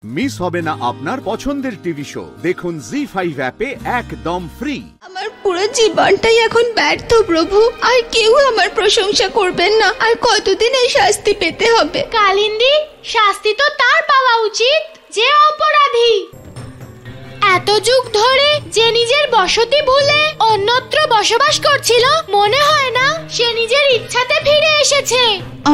Miss হবে না আপনার পছন্দের টিভি শো। দেখুন জি5 অ্যাপে একদম ফ্রি। আমার পুরো জীবনটাই এখন ব্যর্থ প্রভু, আর কেউ আমার প্রশংসা করবেন না। আর কতদিন এই শাস্তি পেতে হবে? কালিন্দী, শাস্তি তো তার পাওয়া উচিত যে অপরাধী। এত যুগ ধরে যে নিজের বসতি ভুলে অন্যত্র বসবাস করছিল, মনে হয় না সে নিজের ইচ্ছাতে ফিরে এসেছে।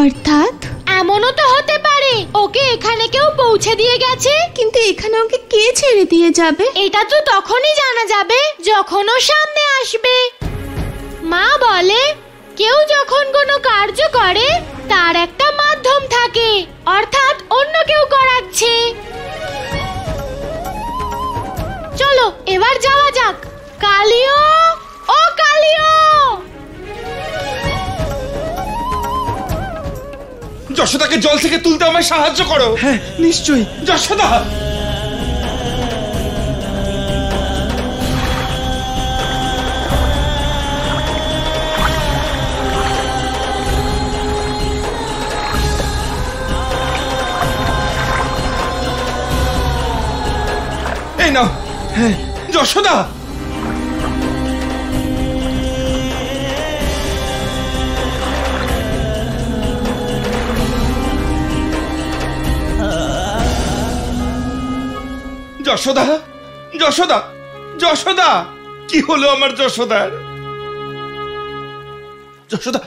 অর্থাৎ এমনও তো হতে পারে ওকে এখানে কেউ পৌঁছে দিয়ে গেছে। কিন্তু এখানে ওকে কে ছেড়ে দিয়ে যাবে? এটা তো তখনই জানা যাবে যখন ও সামনে আসবে। মা বলে কেউ যখন কোনো কার্য করে তার একটা মাধ্যম থাকে, অর্থাৎ অন্য কেউ করাচ্ছে। চলো এবার যাওয়া যাক। কালিও, ও কালিও! যশোদাকে জল থেকে তুলতে আমায় সাহায্য করো। হ্যাঁ নিশ্চয়ই। যশোদা, এই নাও। হ্যাঁ যশোদা, যশোদা, যশোদা, যশোদা, কি হলো আমার যশোদার? যশোদা,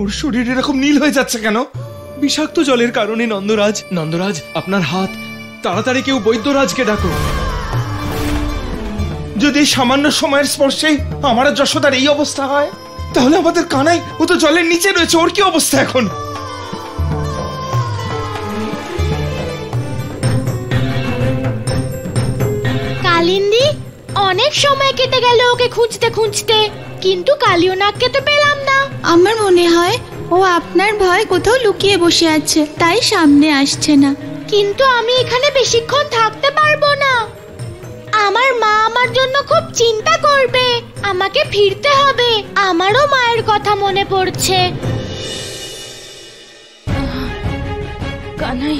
ওর শরীর এরকম নীল হয়ে যাচ্ছে কেন? বিষাক্ত জলের কারণে নন্দরাজ। নন্দরাজ, আপনার হাত, তাড়াতাড়ি কেউ বৈদ্যরাজকে ডাকো। যদি সামান্য সময়ের স্পর্শে আমার আর যশোদার এই অবস্থা হয়, তাহলে আমাদের কানাই, ও তো জলের নিচে রয়েছে, ওর কি অবস্থা এখন? কালিন্দী, অনেক সময় কেটে গেল ওকে খুঁজতে খুঁজতে, কিন্তু কালিও নাককে তো পেলাম না। আমার মনে হয় ও আপনার ভয় কোথাও লুকিয়ে বসে আছে, তাই সামনে আসছে না। কিন্তু আমি এখানে বেশিক্ষণ থাকতে পারবো না। আমার মা আমার জন্য খুব চিন্তা করবে। আমাকে ফিরতে হবে। আমারও মায়ের কথা মনে পড়ছে। কানাই,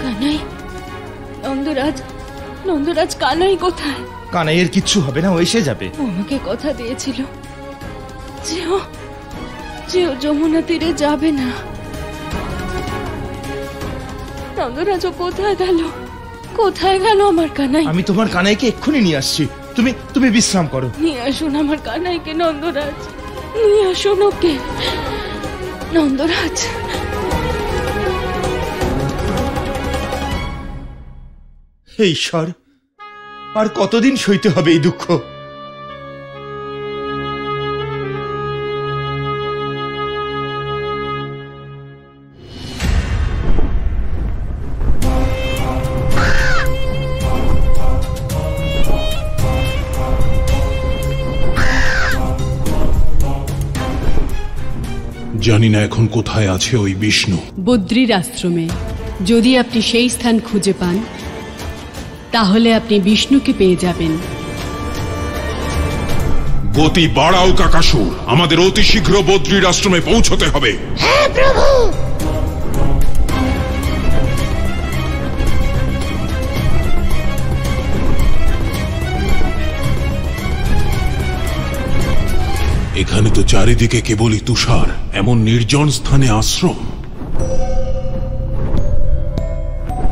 কানাই, নন্দরাজ, নন্দরাজ, কানাই কোথায়? কানাইয়ের কিচ্ছু হবে না, ও এসে যাবে। ও আমাকে কথা দিয়েছিল যে ও যমুনা তীরে যাবে না। নন্দরাজ, ও কোথায় গেল? কোথায় গেল আমার কানাই? আমি তোমার কানাইকে এক্ষুনি নিয়ে আসছি, তুমি বিশ্রাম করো। নিয়ে আসুন আমার কানাইকে নন্দরাজ, নিয়ে আসুন ওকে নন্দরাজ। হে ঈশ্বর, আর কতদিন সইতে হবে এই দুঃখ? জানি না এখন কোথায় আছে ওই বিষ্ণু। বদ্রীর আশ্রমে। যদি আপনি সেই স্থান খুঁজে পান তাহলে আপনি বিষ্ণুকে পেয়ে যাবেন। গতি বাড়াও কাকাসুর, আমাদের অতি শীঘ্র বদ্রীর আশ্রমে পৌঁছতে হবে। হ্যাঁ প্রভু। এখানে তো চারিদিকে কেবলই তুষার, এমন নির্জন স্থানে আশ্রম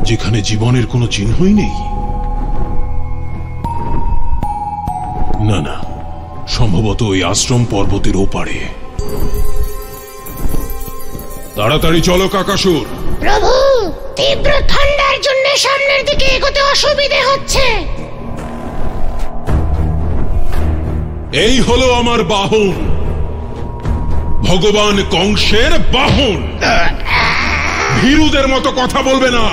যেখানে জীবনের কোনো চিহ্নই নেই। না না, সম্ভবত ওই আশ্রম পর্বতের ওপারে। তাড়াতাড়ি চলো কাকাসুর। প্রভু, তীব্র ঠান্ডার জন্য সামনের দিকে এগোতে অসুবিধে হচ্ছে। এই হলো আমার বাহন, ভগবান কংসের বাহন। ভীরুদের মতো কথা বলবে না,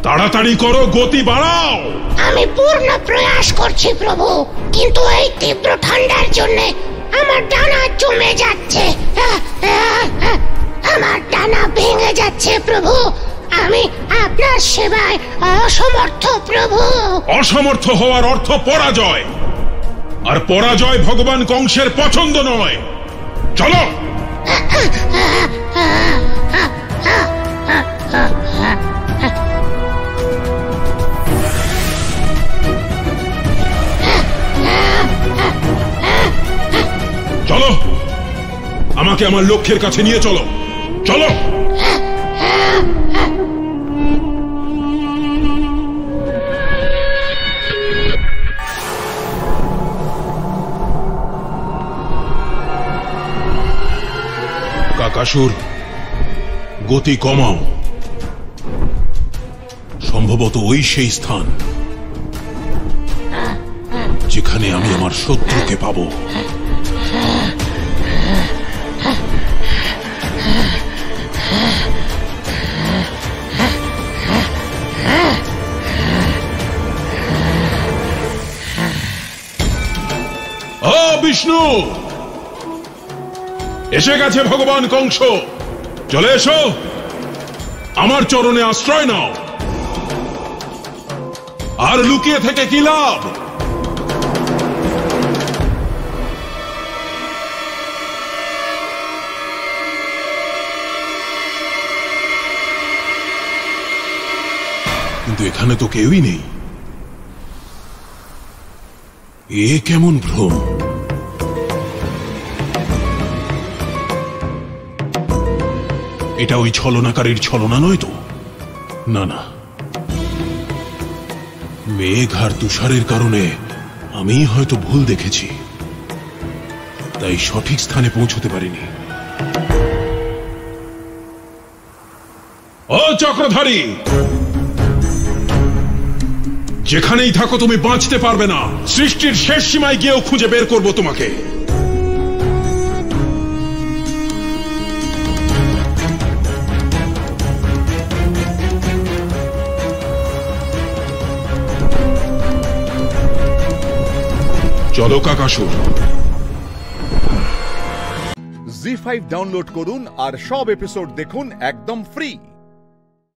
তাড়াতাড়ি করো, গতি বাড়াও। আমি পূর্ণ প্রয়াস করছি প্রভু, কিন্তু এই তীব্র ঠান্ডার জন্য আমার ডানা জমে যাচ্ছে। আমার ডানা ভেঙে যাচ্ছে প্রভু। আমি আপনার সেবায় অসমর্থ প্রভু। অসমর্থ হওয়ার অর্থ পরাজয়, আর পরাজয় ভগবান কংসের পছন্দ নয়। চলো। চলো, আমাকে আমার লক্ষ্যের কাছে নিয়ে চলো। চলো। কাকাসুর, গতি কমাও। সম্ভবত ওই সেই স্থান যেখানে আমি আমার শত্রুকে পাবো। বিষ্ণু, এসে গেছে ভগবান কংস। চলে এসো, আমার চরণে আশ্রয় নাও। আর লুকিয়ে থেকে কি লাভ? কিন্তু এখানে তো কেউই নেই। এ কেমন ভ্রম? এটা ওই ছলনাকারীর ছলনা নয় তো? না না, মেঘ আর তুষারের কারণে আমি হয়তো ভুল দেখেছি, তাই সঠিক স্থানে পৌঁছতে পারিনি। ও চক্রধারী, যেখানেই থাকো তুমি বাঁচতে পারবে না। সৃষ্টির শেষ সীমায় গিয়েও খুঁজে বের করব তোমাকে। চলো কাকাসুর। জি5 ডাউনলোড করুন আর সব এপিসোড দেখুন একদম ফ্রি।